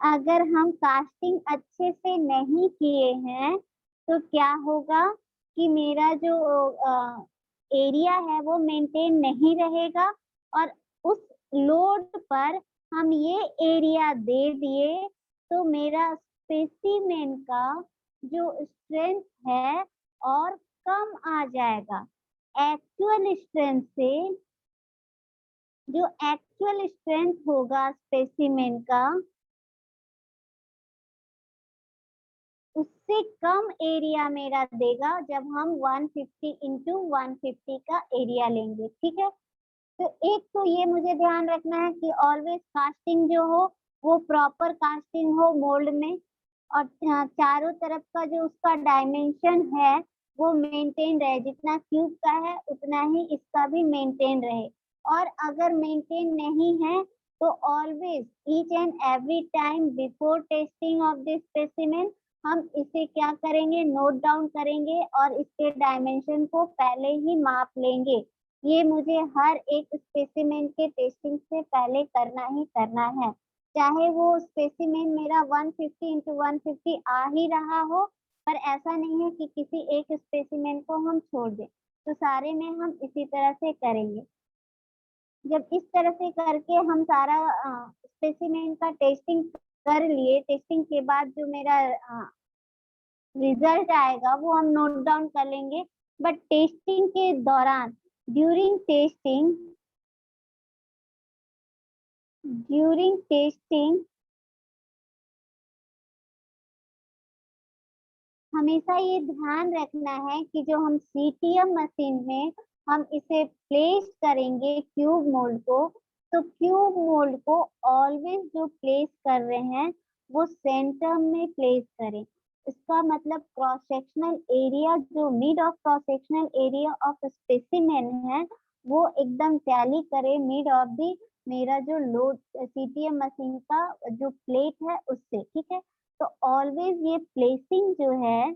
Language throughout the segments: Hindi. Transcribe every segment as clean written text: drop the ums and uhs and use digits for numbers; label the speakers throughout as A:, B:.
A: अगर हम कास्टिंग अच्छे से नहीं किए हैं तो क्या होगा कि मेरा जो एरिया है वो मेंटेन नहीं रहेगा, और उस लोड पर हम ये एरिया दे दिए तो मेरा स्पेसिमेन का जो स्ट्रेंथ है और कम आ जाएगा। एक्चुअल स्ट्रेंथ से जो एक्चुअल स्ट्रेंथ होगा स्पेसिमेन का, उससे कम एरिया मेरा देगा जब हम 150 इंटू 150 का एरिया लेंगे। ठीक है, तो एक तो ये मुझे ध्यान रखना है कि ऑलवेज कास्टिंग जो हो वो प्रॉपर कास्टिंग हो मोल्ड में, और चारों तरफ का जो उसका डायमेंशन है वो मेंटेन रहे, जितना क्यूब का है उतना ही इसका भी मेंटेन रहे। और अगर मेंटेन नहीं है तो always each and every time before testing of this specimen हम इसे क्या करेंगे, नोट डाउन करेंगे और इसके डायमेंशन को पहले ही माप लेंगे। ये मुझे हर एक स्पेसिमेन के टेस्टिंग से पहले करना ही करना है, चाहे वो स्पेसिमेन मेरा 150 इंटू 150 आ ही रहा हो, पर ऐसा नहीं है कि किसी एक स्पेसिमेन को हम छोड़ दें, तो सारे में हम इसी तरह से करेंगे। जब इस तरह से करके हम सारा स्पेसिमेन का टेस्टिंग कर लिए, टेस्टिंग के बाद जो मेरा रिजल्ट आएगा वो हम नोट डाउन कर लेंगे। बट टेस्टिंग के दौरान, ड्यूरिंग टेस्टिंग हमेशा ये ध्यान रखना है कि जो हम सीटीएम मशीन में हम इसे प्लेस करेंगे क्यूब मोल्ड को, तो क्यूब मोल्ड को ऑलवेज जो प्लेस कर रहे हैं वो सेंटर में प्लेस करें। इसका मतलब क्रॉस सेक्शनल एरिया, जो mid of cross sectional area of specimen है वो एकदम टैली करे मिड ऑफ दी मेरा जो लोड सीटीएम मशीन का जो प्लेट है उससे। ठीक है, तो ऑलवेज ये प्लेसिंग जो है,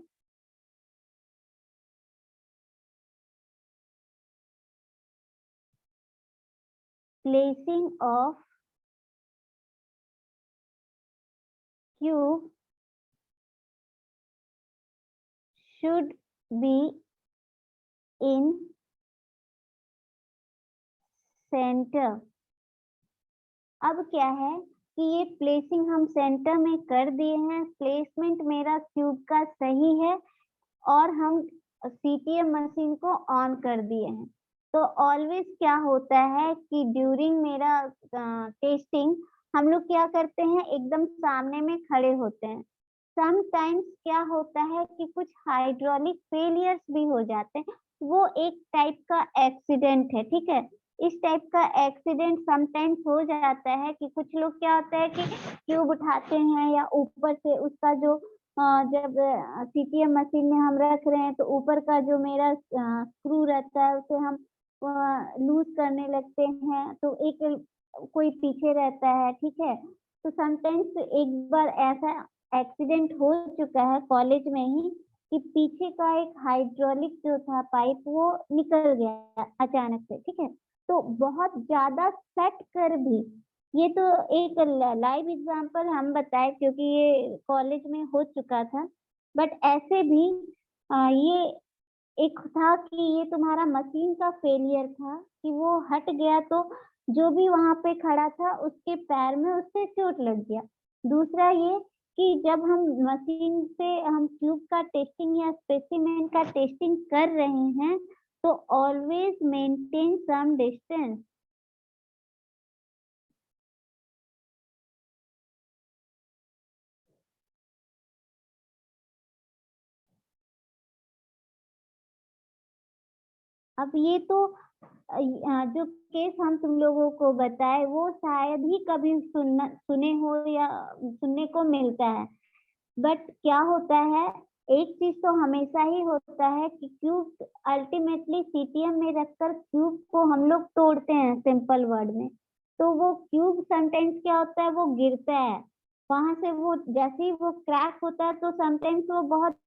A: placing of cube should be in centre. अब क्या है कि ये प्लेसिंग हम सेंटर में कर दिए हैं, प्लेसमेंट मेरा क्यूब का सही है और हम सीटीएम मशीन को ऑन कर दिए हैं। तो ऑलवेज क्या होता है कि ड्यूरिंग मेरा टेस्टिंग हम लोग क्या करते हैं, एकदम सामने में खड़े होते हैं। समटाइम्स क्या होता है कि कुछ हाइड्रोलिक फेलियर्स भी हो जाते हैं, वो एक टाइप का एक्सीडेंट है। ठीक है, इस टाइप का एक्सीडेंट समटाइम्स हो जाता है कि कुछ लोग क्या होता है कि ट्यूब उठाते हैं या ऊपर से उसका जो जब सीटीएम मशीन में हम रख रहे हैं तो ऊपर का जो मेरा स्क्रू रहता है उसे हम लूज करने लगते हैं, तो एक कोई पीछे रहता है। ठीक है, तो समटाइम्स एक बार ऐसा एक्सीडेंट हो चुका है कॉलेज में ही कि पीछे का एक हाइड्रोलिक जो था पाइप वो निकल गया अचानक से। ठीक है, तो बहुत ज्यादा सट कर भी, ये तो एक लाइव एग्जांपल हम बताए क्योंकि ये कॉलेज में हो चुका था, बट ऐसे भी ये एक था कि ये तुम्हारा मशीन का फेलियर था कि वो हट गया, तो जो भी वहां पे खड़ा था उसके पैर में उससे चोट लग गया। दूसरा ये कि जब हम मशीन से हम ट्यूब का टेस्टिंग या स्पेसिमेन का टेस्टिंग कर रहे हैं तो ऑलवेज मेंटेन सम डिस्टेंस। अब ये तो जो केस हम तुम लोगों को बताए वो शायद ही कभी सुने हो या सुनने को मिलता है। बट क्या होता है, एक चीज तो हमेशा ही होता है कि क्यूब अल्टीमेटली सीटीएम में रखकर क्यूब को हम लोग तोड़ते हैं सिंपल वर्ड में, तो वो क्यूब समटाइम्स क्या होता है वो गिरता है वहां से, वो जैसे ही वो क्रैक होता है तो समटाइम्स वो बहुत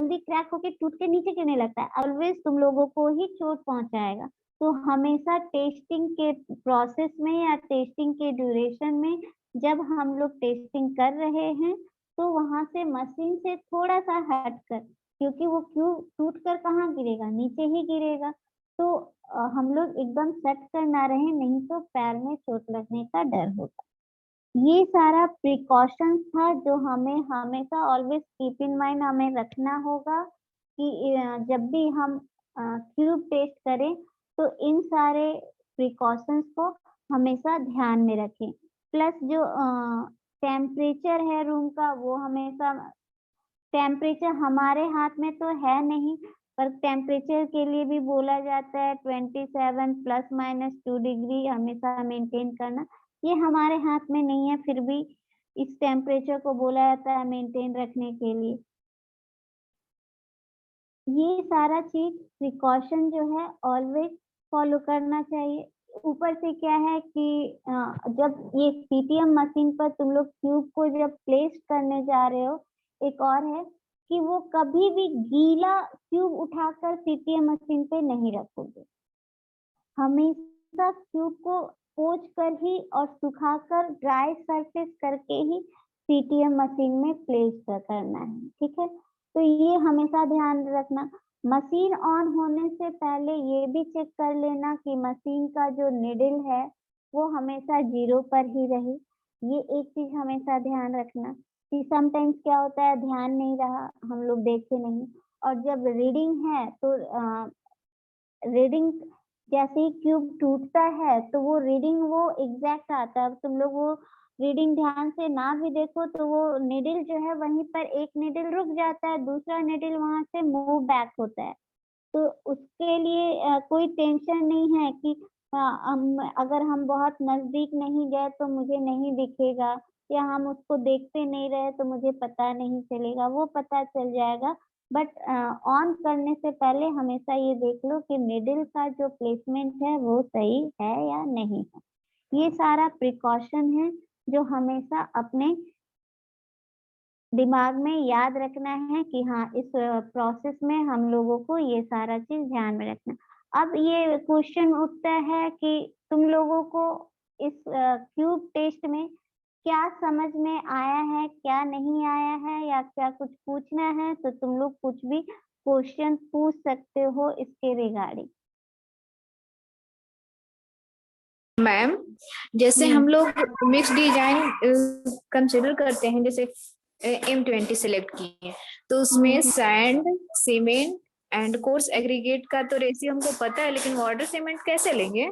A: जल्दी क्रैक होके टूट के नीचे गिरने लगता है, ऑलवेज तुम लोगों को ही चोट पहुंचाएगा। तो हमेशा टेस्टिंग के प्रोसेस में या टेस्टिंग के ड्यूरेशन में जब हम लोग टेस्टिंग कर रहे हैं तो वहां से मशीन से थोड़ा सा हटकर, क्योंकि वो क्यों टूट कर कहाँ गिरेगा, नीचे ही गिरेगा, तो हम लोग एकदम सट कर ना रहे, नहीं तो पैर में चोट लगने का डर होगा। ये सारा प्रिकॉशंस था जो हमें हमेशा ऑलवेज कीप इन माइंड हमें रखना होगा कि जब भी हम क्यूब टेस्ट करें तो इन सारे प्रिकॉशंस को हमेशा ध्यान में रखें। प्लस जो टेम्परेचर है रूम का, वो हमेशा, टेम्परेचर हमारे हाथ में तो है नहीं, पर टेम्परेचर के लिए भी बोला जाता है 27 ± 2 डिग्री हमेशा मेंटेन करना। ये हमारे हाथ में नहीं है, फिर भी इस टेम्परेचर को बोला जाता है मेंटेन रखने के लिए। ये सारा चीज प्रिकॉशन जो है ऑलवेज फॉलो करना चाहिए। ऊपर से क्या है कि जब ये सीटीएम मशीन पर तुम लोग क्यूब को जब प्लेस करने जा रहे हो, एक और है कि वो कभी भी गीला क्यूब उठाकर सीटीएम मशीन पे नहीं रखोगे। हमेशा क्यूब को पोंछ कर ही और सुखाकर ड्राई सरफेस करके ही सीटीएम मशीन में प्लेस करना है, ठीक है। तो ये हमेशा ध्यान रखना। मशीन ऑन होने से पहले ये भी चेक कर लेना कि मशीन का जो निडल है वो हमेशा 0 पर ही रहे। ये एक चीज हमेशा ध्यान रखना कि समटाइम्स क्या होता है, ध्यान नहीं रहा, हम लोग देखे नहीं, और जब रीडिंग है तो रीडिंग जैसे ही क्यूब टूटता है तो वो रीडिंग वो एग्जैक्ट आता है। तुम लोग वो रीडिंग ध्यान से ना भी देखो तो वो निडल जो है वहीं पर एक निडल रुक जाता है, दूसरा निडल वहां से मूव बैक होता है। तो उसके लिए कोई टेंशन नहीं है कि अगर हम बहुत नजदीक नहीं गए तो मुझे नहीं दिखेगा, या हम उसको देखते नहीं रहे तो मुझे पता नहीं चलेगा, वो पता चल जाएगा। बट ऑन करने से पहले हमेशा ये देख लो कि निडल का जो प्लेसमेंट है वो सही है या नहीं है। ये सारा प्रिकॉशन है जो हमेशा अपने दिमाग में याद रखना है कि हाँ इस प्रोसेस में हम लोगों को ये सारा चीज ध्यान में रखना। अब ये क्वेश्चन उठता है कि तुम लोगों को इस क्यूब टेस्ट में क्या समझ में आया है, क्या नहीं आया है, या क्या कुछ पूछना है, तो तुम लोग कुछ भी क्वेश्चन पूछ सकते हो इसके रिगार्डिंग।
B: मैम, जैसे हम लोग मिक्स डिजाइन कंसिडर करते हैं, जैसे M20 सिलेक्ट किए तो उसमें sand, cement and coarse aggregate का तो रेशियो हमको पता है, लेकिन वाटर सीमेंट कैसे लेंगे?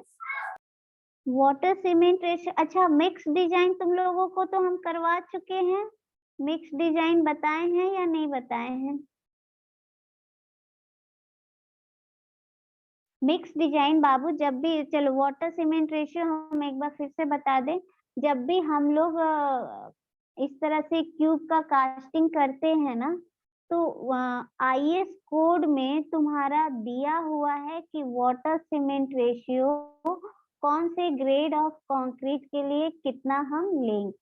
A: वाटर सीमेंट रेशियो, अच्छा मिक्स डिजाइन तुम लोगों को तो हम करवा चुके हैं, मिक्स डिजाइन बताए हैं या नहीं बताए हैं? मिक्स डिजाइन बाबू जब भी, चलो वाटर सीमेंट रेशियो हम एक बार फिर से बता दें। जब भी हम लोग इस तरह से क्यूब का कास्टिंग करते हैं ना, तो IS कोड में तुम्हारा दिया हुआ है कि वाटर सीमेंट रेशियो कौन से ग्रेड ऑफ कंक्रीट के लिए कितना हम लेंगे,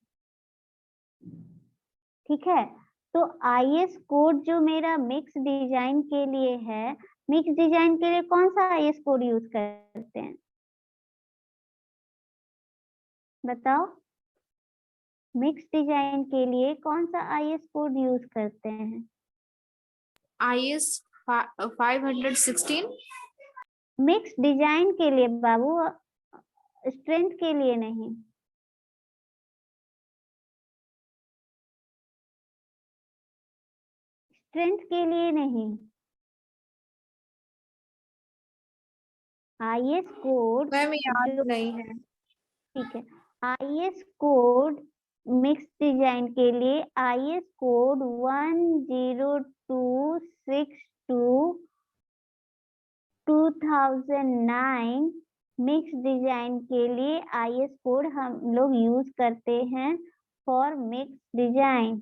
A: ठीक है। तो IS कोड जो मेरा मिक्स डिजाइन के लिए है, मिक्स डिजाइन के लिए कौन सा IS कोड यूज करते हैं बताओ? मिक्स डिजाइन के लिए कौन सा IS कोड यूज करते हैं?
B: IS 516।
A: मिक्स डिजाइन के लिए बाबू, स्ट्रेंथ के लिए नहीं। स्ट्रेंथ के लिए नहीं। IS कोड
B: मैम याद
A: जो,
B: नहीं है।
A: ठीक है, IS कोड मिक्स डिजाइन के लिए IS कोड 10262 2009 मिक्स डिजाइन के लिए IS कोड हम लोग यूज करते हैं फॉर मिक्स डिजाइन।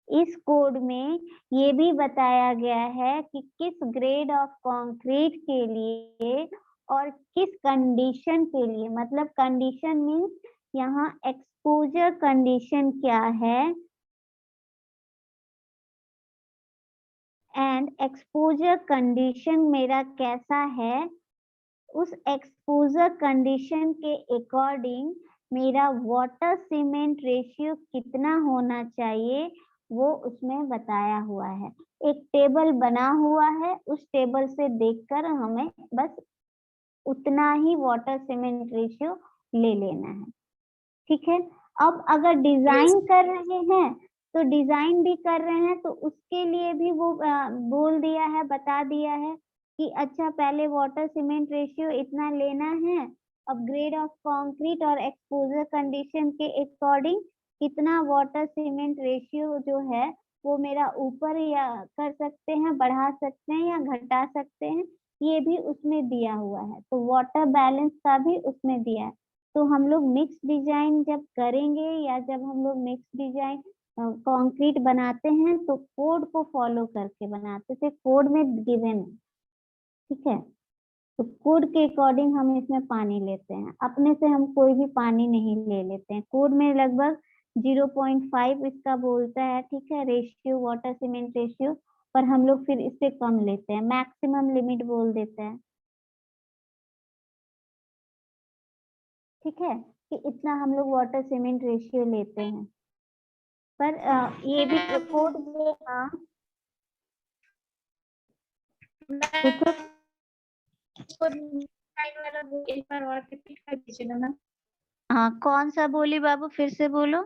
A: इस कोड में ये भी बताया गया है कि किस ग्रेड ऑफ कंक्रीट के लिए और किस कंडीशन के लिए, मतलब कंडीशन मीन्स यहाँ एक्सपोजर कंडीशन क्या है एंड एक्सपोजर कंडीशन मेरा कैसा है, उस एक्सपोजर कंडीशन के अकॉर्डिंग मेरा वाटर सीमेंट रेशियो कितना होना चाहिए वो उसमें बताया हुआ है। एक टेबल बना हुआ है, उस टेबल से देखकर हमें बस उतना ही वाटर सीमेंट रेशियो ले लेना है। ठीक है। अब अगर डिजाइन कर रहे हैं तो डिजाइन भी कर रहे हैं तो उसके लिए भी वो बोल दिया है, बता दिया है कि अच्छा पहले वाटर सीमेंट रेशियो इतना लेना है, अब ग्रेड ऑफ कंक्रीट और एक्सपोजर कंडीशन के अकॉर्डिंग कितना वाटर सीमेंट रेशियो जो है वो मेरा ऊपर या कर सकते हैं, बढ़ा सकते हैं या घटा सकते हैं, ये भी उसमें दिया हुआ है। तो वाटर बैलेंस का भी उसमें दिया है। तो हम लोग मिक्स डिजाइन जब करेंगे या जब हम लोग मिक्स डिजाइन कंक्रीट बनाते हैं तो कोड को फॉलो करके बनाते थे, कोड में गिवन है। ठीक है। तो कोड के अकॉर्डिंग हम इसमें पानी लेते हैं, अपने से हम कोई भी पानी नहीं ले लेते हैं। कोड में लगभग 0.5 इसका बोलता है, ठीक है, रेशियो, वाटर सीमेंट रेशियो, पर हम लोग फिर इससे कम लेते हैं, मैक्सिमम लिमिट बोल देते हैं। ठीक है, कि इतना हम लोग वाटर सीमेंट रेशियो लेते हैं। पर ये भी कोड में, हाँ पूछो। हाँ कौन सा बोली बाबू, फिर से बोलो।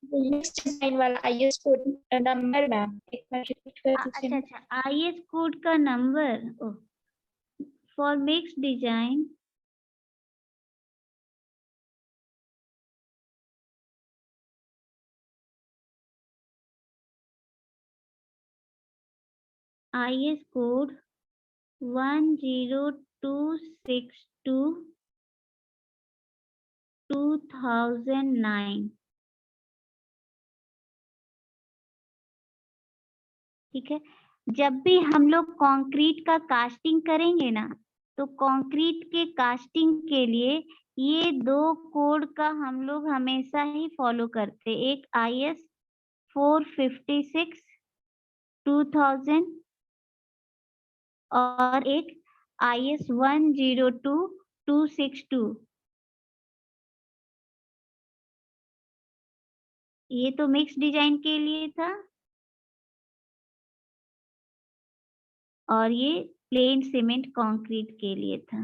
B: मिक्स डिजाइन वाला आईएस कोड नंबर मैम, एक बार रिपीट कर दीजिए।
A: अच्छा, आईएस कोड का number for mix design, IS code 10262/2009। ठीक है। जब भी हम लोग कंक्रीट का कास्टिंग करेंगे ना, तो कंक्रीट के कास्टिंग के लिए ये दो कोड का हम लोग हमेशा ही फॉलो करते। एक IS 456/2000 और एक IS 102/262। ये तो मिक्स डिजाइन के लिए था और ये प्लेन सीमेंट कंक्रीट के लिए था।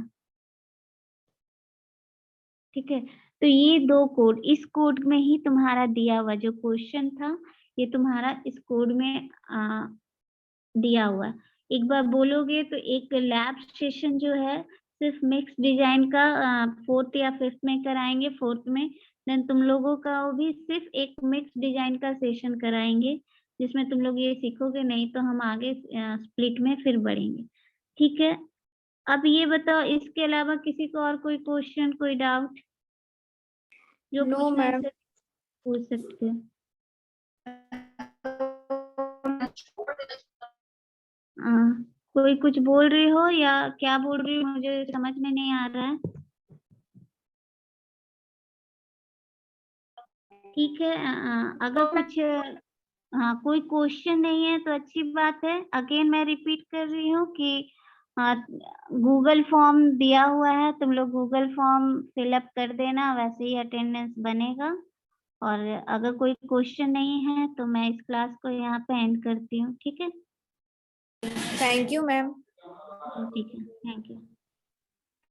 A: ठीक है। तो ये दो कोड, इस कोड में ही तुम्हारा दिया हुआ जो क्वेश्चन था, ये तुम्हारा इस कोड में दिया हुआ है। एक बार बोलोगे तो एक लैब सेशन जो है सिर्फ मिक्स डिजाइन का 4th या 5th में कराएंगे, 4th में। देन तुम लोगों का वो भी सिर्फ एक मिक्स डिजाइन का सेशन कराएंगे, जिसमें तुम लोग ये सीखोगे, नहीं तो हम आगे स्प्लिट में फिर बढ़ेंगे। ठीक है। अब ये बताओ, इसके अलावा किसी को और कोई क्वेश्चन, कोई डाउट जो
B: नो
A: पूछना है
B: मैम।
A: सिर्फ पूछ सकते हो। कोई कुछ बोल रही हो या क्या बोल रही हो, मुझे समझ में नहीं आ रहा है। ठीक है। अगर कुछ कोई क्वेश्चन नहीं है तो अच्छी बात है। अगेन मैं रिपीट कर रही हूँ कि गूगल फॉर्म दिया हुआ है, तुम लोग गूगल फॉर्म फिलअप कर देना, वैसे ही अटेंडेंस बनेगा। और अगर कोई क्वेश्चन नहीं है तो मैं इस क्लास को यहाँ पे एंड करती हूँ। ठीक है।
B: Thank you ma'am.
A: ठीक है, thank you.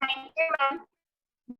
B: Thank you ma'am.